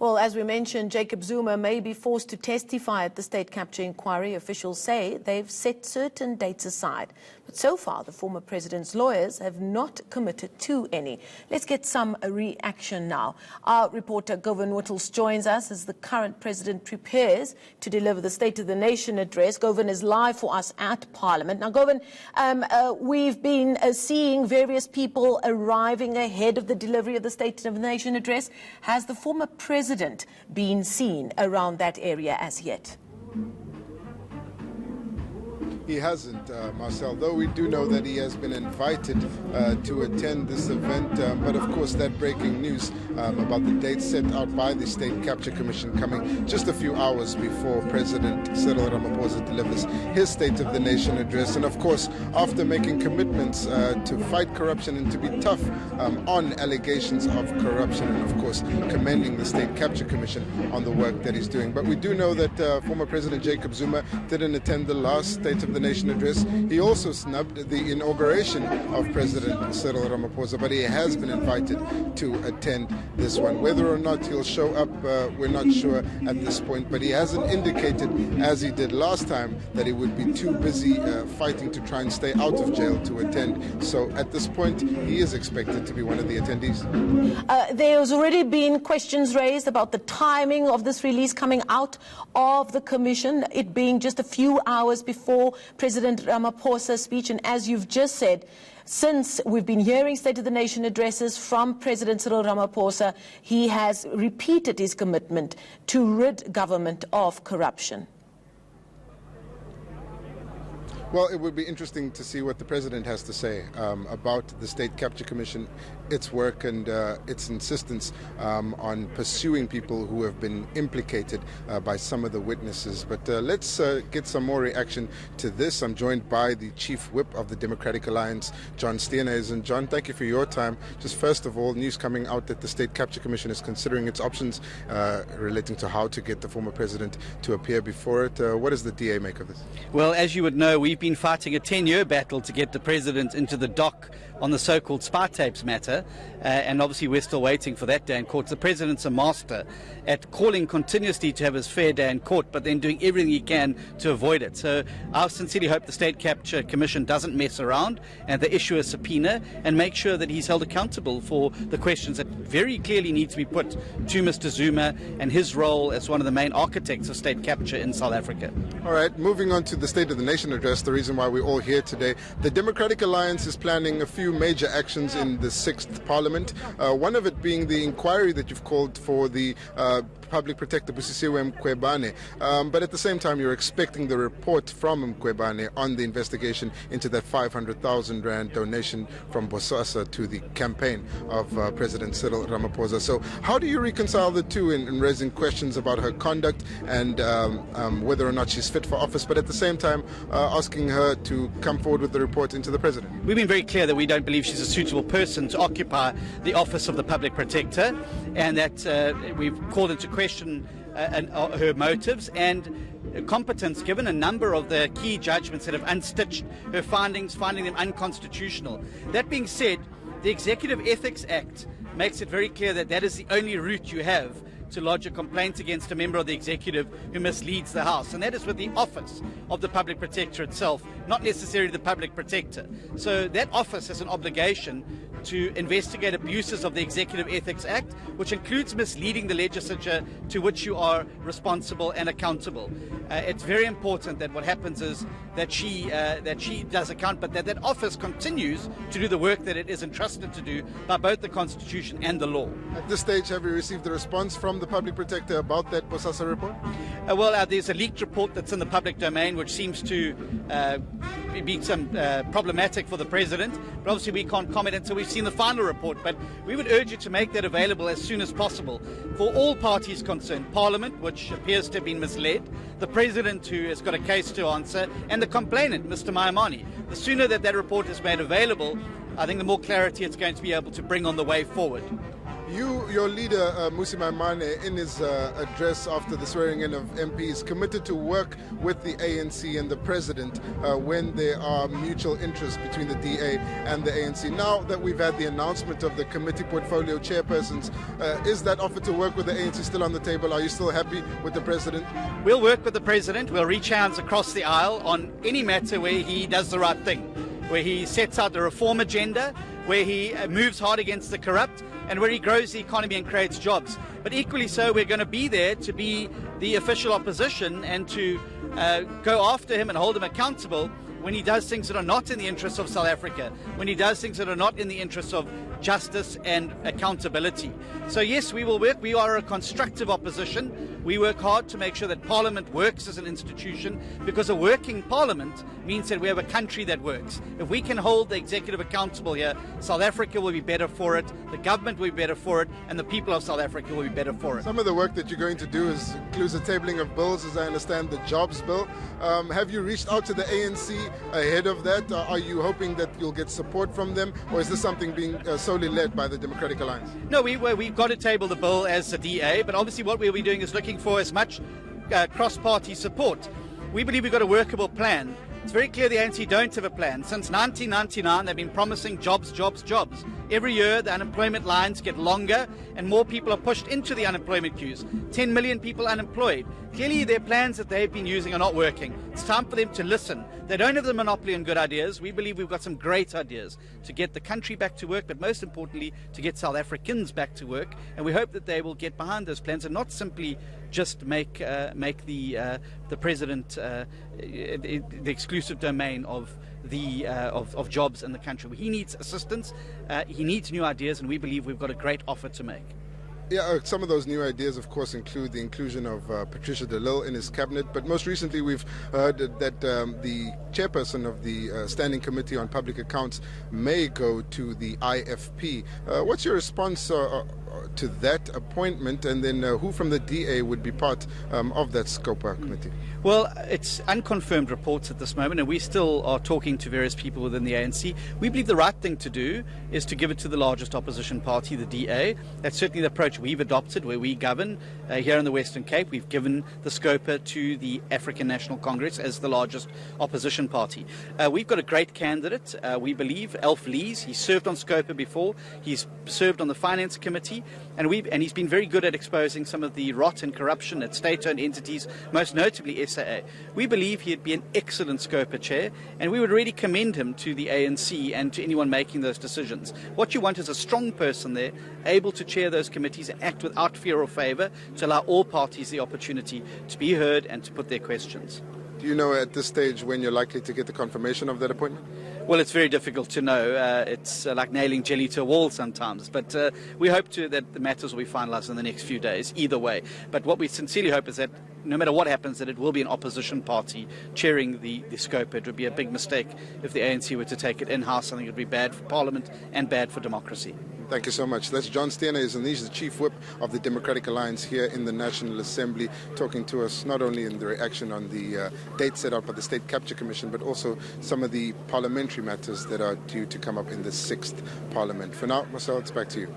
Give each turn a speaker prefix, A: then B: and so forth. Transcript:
A: Well, as we mentioned, Jacob Zuma may be forced to testify at the state capture inquiry. Officials say they've set certain dates aside. But so far, the former president's lawyers have not committed to any. Let's get some reaction now. Our reporter, Govan Whittles, joins us as the current president prepares to deliver the State of the Nation address. Govan is live for us at Parliament. Now, Govan, we've been seeing various people arriving ahead of the delivery of the State of the Nation address. Has the former president been seen around that area as yet?
B: He hasn't, Marcel, though we do know that he has been invited to attend this event. But of course, that breaking news about the date set out by the State Capture Commission coming just a few hours before President Cyril Ramaphosa delivers his State of the Nation address. And of course, after making commitments to fight corruption and to be tough on allegations of corruption, and of course, commending the State Capture Commission on the work that he's doing. But we do know that former President Jacob Zuma didn't attend the last State of the Nation address. He also snubbed the inauguration of President Cyril Ramaphosa, but he has been invited to attend this one. Whether or not he'll show up, we're not sure at this point, but he hasn't indicated, as he did last time, that he would be too busy fighting to try and stay out of jail to attend. So at this point, he is expected to be one of the attendees.
A: There's already been questions raised about the timing of this release coming out of the commission, it being just a few hours before President Ramaphosa's speech. And as you've just said, since we've been hearing State of the Nation addresses from President Cyril Ramaphosa, he has repeated his commitment to rid government of corruption.
B: Well, it would be interesting to see what the President has to say about the State Capture Commission, its work and its insistence on pursuing people who have been implicated by some of the witnesses. But let's get some more reaction to this. I'm joined by the Chief Whip of the Democratic Alliance, John Steenhuisen. And John, thank you for your time. Just first of all, news coming out that the State Capture Commission is considering its options relating to how to get the former president to appear before it. What does the DA make of this?
C: Well, as you would know, we've been fighting a 10-year battle to get the president into the dock on the so-called spy tapes matter, and obviously we're still waiting for that day in court. The president's a master at calling continuously to have his fair day in court, but then doing everything he can to avoid it. So I sincerely hope the State Capture Commission doesn't mess around and they issue a subpoena and make sure that he's held accountable for the questions that very clearly need to be put to Mr. Zuma and his role as one of the main architects of state capture in South Africa.
B: All right, moving on to the State of the Nation address, the reason why we're all here today. The Democratic Alliance is planning a few major actions in the 6th Parliament, one of it being the inquiry that you've called for the Public Protector Busisiwe Mkhwebane, but at the same time you're expecting the report from Mkhwebane on the investigation into that 500,000 rand donation from Bosasa to the campaign of President Cyril Ramaphosa. So how do you reconcile the two in raising questions about her conduct and whether or not she's fit for office, but at the same time asking her to come forward with the report into the president?
C: We've been very clear that we don't believe she's a suitable person to occupy the office of the Public Protector, and that we've called into question her motives and competence, given a number of the key judgments that have unstitched her findings, finding them unconstitutional. That being said, the Executive Ethics Act makes it very clear that that is the only route you have to lodge a complaint against a member of the executive who misleads the House, and that is with the office of the Public Protector itself, not necessarily the Public Protector. So that office has an obligation to investigate abuses of the Executive Ethics Act, which includes misleading the legislature, to which you are responsible and accountable. It's very important that what happens is that she does account, but that office continues to do the work that it is entrusted to do by both the Constitution and the law.
B: At this stage, have you received a response from the Public Protector about that Bosasa report?
C: Well, there's a leaked report that's in the public domain, which seems to be some problematic for the president, but obviously we can't comment until we've seen the final report. But we would urge you to make that available as soon as possible for all parties concerned: Parliament, which appears to have been misled, the president, who has got a case to answer, and the complainant, Mr. Mayamani. The sooner that report is made available, I think the more clarity it's going to be able to bring on the way forward.
B: Your leader, Mmusi Maimane, in his address after the swearing in of MPs, committed to work with the ANC and the president when there are mutual interests between the DA and the ANC. Now that we've had the announcement of the committee portfolio chairpersons, is that offer to work with the ANC still on the table? Are you still happy with the president?
C: We'll work with the president. We'll reach hands across the aisle on any matter where he does the right thing, where he sets out the reform agenda, where he moves hard against the corrupt, and where he grows the economy and creates jobs. But equally so, we're going to be there to be the official opposition and to go after him and hold him accountable when he does things that are not in the interests of South Africa, when he does things that are not in the interests of justice and accountability. So yes, we will work. We are a constructive opposition. We work hard to make sure that Parliament works as an institution, because a working Parliament means that we have a country that works. If we can hold the executive accountable here, South Africa will be better for it, the government will be better for it, and the people of South Africa will be better for it.
B: Some of the work that you're going to do includes the tabling of bills, as I understand, the jobs bill. Have you reached out to the ANC ahead of that? Are you hoping that you'll get support from them, or is this something being solely led by the Democratic Alliance?
C: No, we've got to table the bill as the DA, but obviously what we'll be doing is looking for as much cross-party support. We believe we've got a workable plan. It's very clear the ANC don't have a plan. Since 1999, they've been promising jobs, jobs, jobs. Every year, the unemployment lines get longer and more people are pushed into the unemployment queues. 10 million people unemployed. Clearly, their plans that they've been using are not working. It's time for them to listen. They don't have the monopoly on good ideas. We believe we've got some great ideas to get the country back to work, but most importantly, to get South Africans back to work. And we hope that they will get behind those plans and not simply just make the president the exclusive domain of jobs in the country. He needs assistance, he needs new ideas, and we believe we've got a great offer to make.
B: Yeah, some of those new ideas, of course, include the inclusion of Patricia de Lille in his cabinet. But most recently, we've heard that the chairperson of the Standing Committee on Public Accounts may go to the IFP. What's your response to that appointment? And then who from the DA would be part of that SCOPA committee?
C: Well, it's unconfirmed reports at this moment, and we still are talking to various people within the ANC. We believe the right thing to do is to give it to the largest opposition party, the DA. That's certainly the approach we've adopted where we govern here in the Western Cape. We've given the SCOPA to the African National Congress as the largest opposition party. We've got a great candidate, we believe, Alf Lees. He's served on SCOPA before. He's served on the Finance Committee, and he's been very good at exposing some of the rot and corruption at state-owned entities, most notably SAA. We believe he'd be an excellent SCOPA chair, and we would really commend him to the ANC and to anyone making those decisions. What you want is a strong person there, able to chair those committees and act without fear or favour, to allow all parties the opportunity to be heard and to put their questions.
B: Do you know at this stage when you're likely to get the confirmation of that appointment?
C: Well, it's very difficult to know. It's like nailing jelly to a wall sometimes. But we hope that the matters will be finalised in the next few days, either way. But what we sincerely hope is that no matter what happens, that it will be an opposition party chairing the SCOPA. It would be a big mistake if the ANC were to take it in-house. I think it would be bad for Parliament and bad for democracy.
B: Thank you so much. That's John Steener, he's the Chief Whip of the Democratic Alliance here in the National Assembly, talking to us not only in the reaction on the date set out by the State Capture Commission, but also some of the parliamentary matters that are due to come up in the 6th Parliament. For now, Marcel, it's back to you.